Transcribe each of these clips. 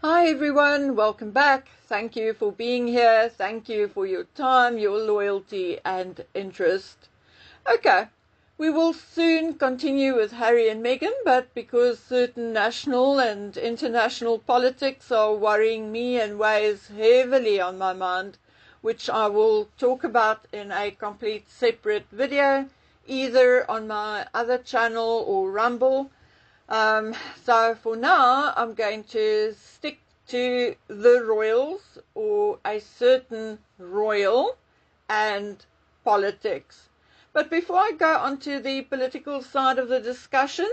Hi everyone, welcome back. Thank you for being here. Thank you for your time, your loyalty and interest. Okay, we will soon continue with Harry and Meghan, but because certain national and international politics are worrying me and weighs heavily on my mind, which I will talk about in a complete separate video, either on my other channel or Rumble. So for now, I'm going to stick to the royals or a certain royal and politics. But before I go on to the political side of the discussion,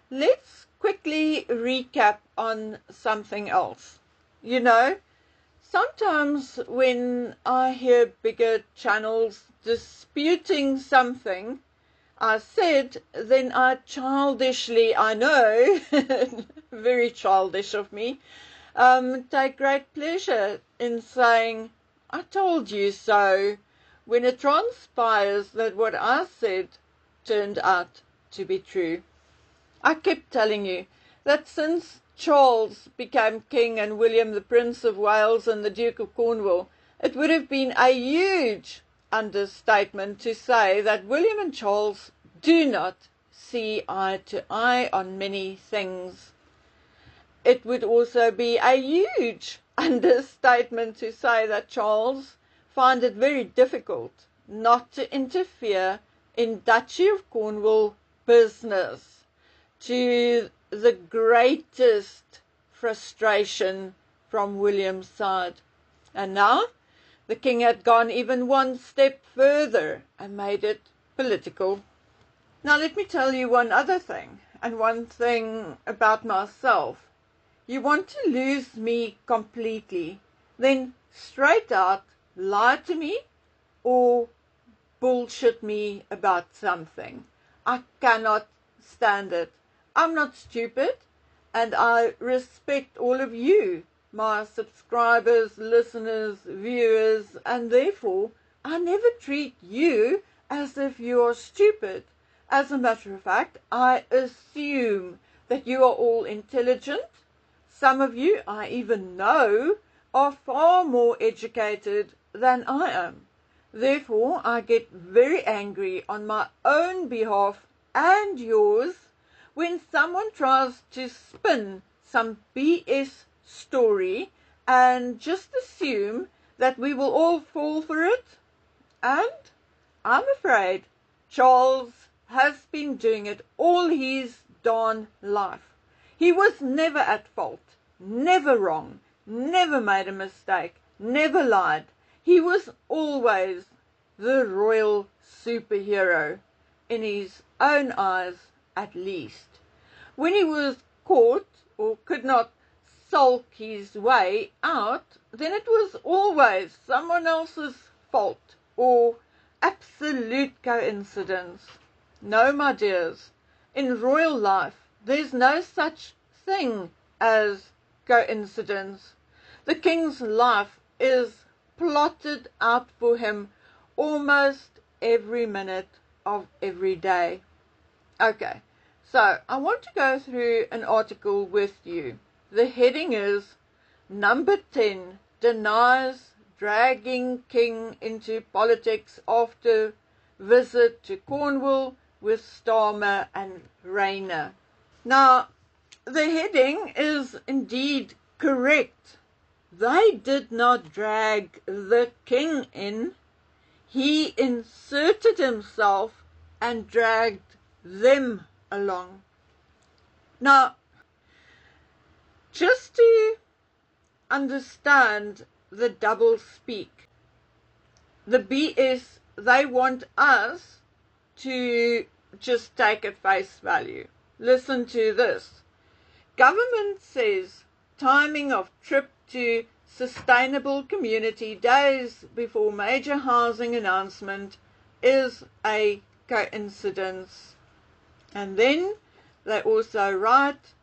let's quickly recap on something else. You know, sometimes when I hear bigger channels disputing something I said, then I childishly, I know, very childish of me, take great pleasure in saying, I told you so, when it transpires that what I said turned out to be true. I kept telling you that since Charles became king and William the Prince of Wales and the Duke of Cornwall, it would have been a huge understatement to say that William and Charles do not see eye to eye on many things. It would also be a huge understatement to say that Charles found it very difficult not to interfere in Duchy of Cornwall business, to the greatest frustration from William's side. And now the king had gone even one step further and made it political. Now let me tell you one other thing, and one thing about myself. You want to lose me completely, then straight out lie to me or bullshit me about something. I cannot stand it. I'm not stupid, and I respect all of you, my subscribers, listeners, viewers, and therefore I never treat you as if you are stupid. As a matter of fact, I assume that you are all intelligent. Some of you, I even know, are far more educated than I am. Therefore, I get very angry on my own behalf and yours when someone tries to spin some BS story and just assume that we will all fall for it. And I'm afraid Charles has been doing it all his darn life. He was never at fault, never wrong, never made a mistake, never lied. He was always the royal superhero, in his own eyes at least. When he was caught or could not sulk his way out, then it was always someone else's fault or absolute coincidence. No, my dears, in royal life there's no such thing as coincidence. The king's life is plotted out for him almost every minute of every day. Okay, so I want to go through an article with you. The heading is Number 10 denies dragging king into politics after visit to Cornwall with Starmer and Rayner. Now, the heading is indeed correct. They did not drag the king in. He inserted himself and dragged them along. Now, just to understand the double speak, the BS, they want us to just take at face value. Listen to this. Government says timing of trip to sustainable community days before major housing announcement is a coincidence. And then they also write,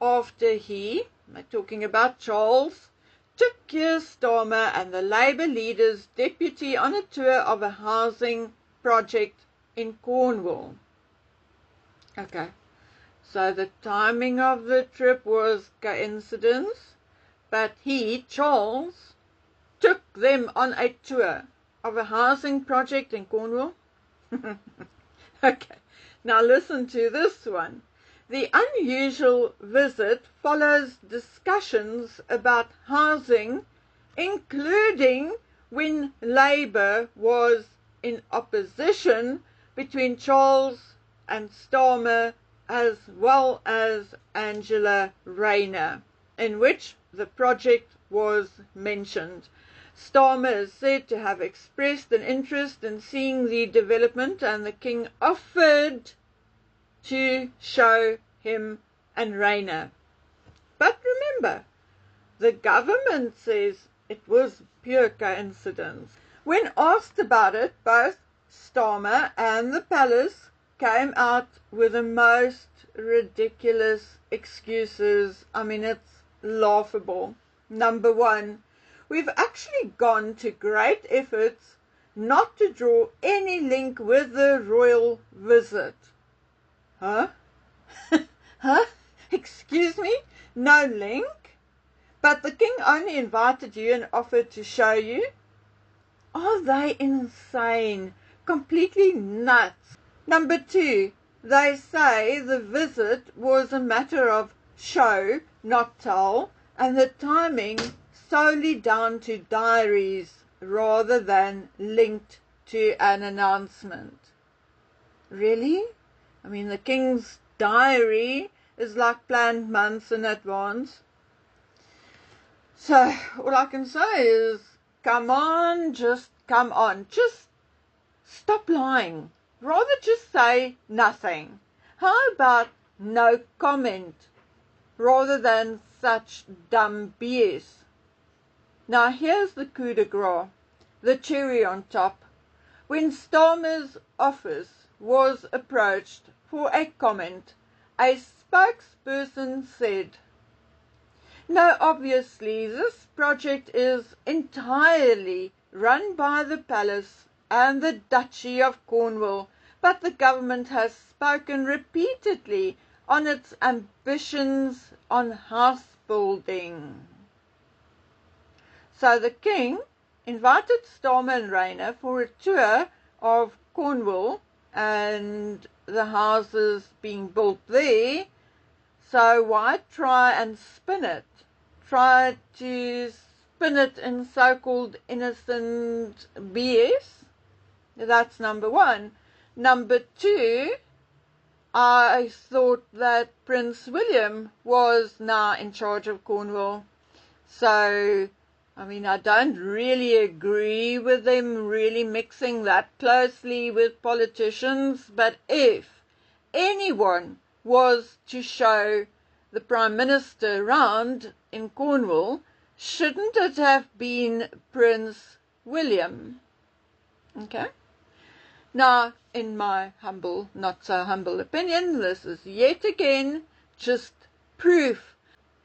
after he, they're talking about Charles, took Keir Starmer and the Labour leader's deputy on a tour of a housing project in Cornwall. Okay, so the timing of the trip was coincidence, but he, Charles, took them on a tour of a housing project in Cornwall. Okay, now listen to this one. The unusual visit follows discussions about housing, including when Labour was in opposition between Charles and Starmer, as well as Angela Rayner, in which the project was mentioned. Starmer is said to have expressed an interest in seeing the development, and the king offered to show him and Rayner. But remember, the government says it was pure coincidence. When asked about it, both Starmer and the palace came out with the most ridiculous excuses. I mean, it's laughable. Number one, we've actually gone to great efforts not to draw any link with the royal visit. Huh? Huh? Excuse me? No link? But the king only invited you and offered to show you? Are they insane? Completely nuts. Number two, they say the visit was a matter of show, not tell, and the timing solely down to diaries rather than linked to an announcement. Really? I mean, the king's diary is like planned months in advance. So, all I can say is, come on, just come on. Just stop lying. Rather just say nothing. How about no comment rather than such dumb BS? Now here's the coup de grace, the cherry on top. When Starmer's office was approached for a comment, a spokesperson said, "No, obviously this project is entirely run by the palace and the Duchy of Cornwall, but the government has spoken repeatedly on its ambitions on house building." So the king invited Starmer and Rayner for a tour of Cornwall and the houses being built there. So why try and spin it? Try to spin it in so-called innocent BS? That's number one. Number two, I thought that Prince William was now in charge of Cornwall. So, I mean, I don't really agree with them really mixing that closely with politicians, but if anyone was to show the Prime Minister around in Cornwall, shouldn't it have been Prince William? Okay? Now, in my humble, not so humble opinion, this is yet again just proof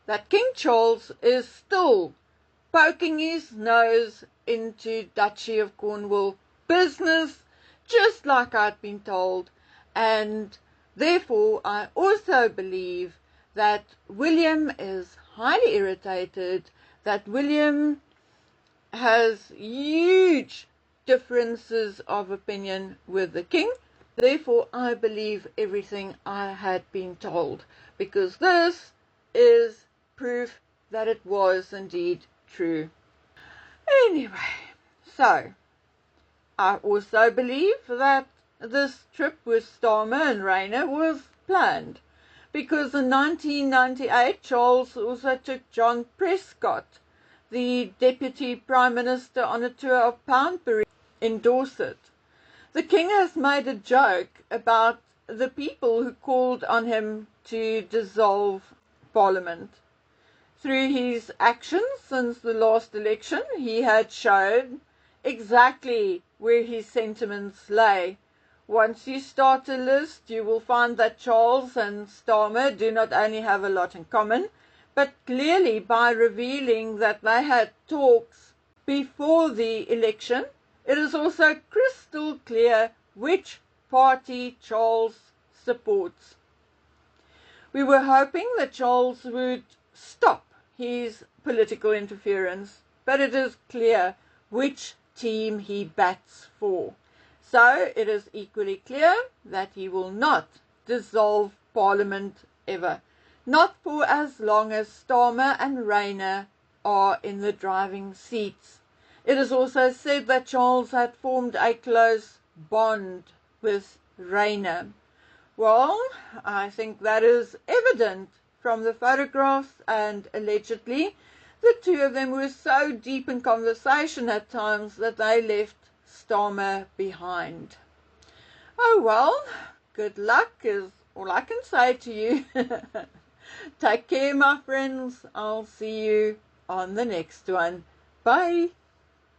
that King Charles is still poking his nose into Duchy of Cornwall business, just like I'd been told, and therefore I also believe that William is highly irritated, that William has huge differences of opinion with the king. Therefore, I believe everything I had been told, because this is proof that it was indeed true. Anyway, so I also believe that this trip with Starmer and Rayner was planned, because in 1998 Charles also took John Prescott, the Deputy Prime Minister, on a tour of Poundbury in Dorset. The king has made a joke about the people who called on him to dissolve Parliament. Through his actions since the last election, he had shown exactly where his sentiments lay. Once you start a list, you will find that Charles and Starmer do not only have a lot in common, but clearly by revealing that they had talks before the election, it is also crystal clear which party Charles supports. We were hoping that Charles would stop his political interference, but it is clear which team he bats for. So it is equally clear that he will not dissolve Parliament ever, not for as long as Starmer and Rayner are in the driving seats. It is also said that Charles had formed a close bond with Rayner. Well, I think that is evident from the photographs, and allegedly the two of them were so deep in conversation at times that they left Starmer behind. Oh well, good luck is all I can say to you. Take care, my friends. I'll see you on the next one. Bye.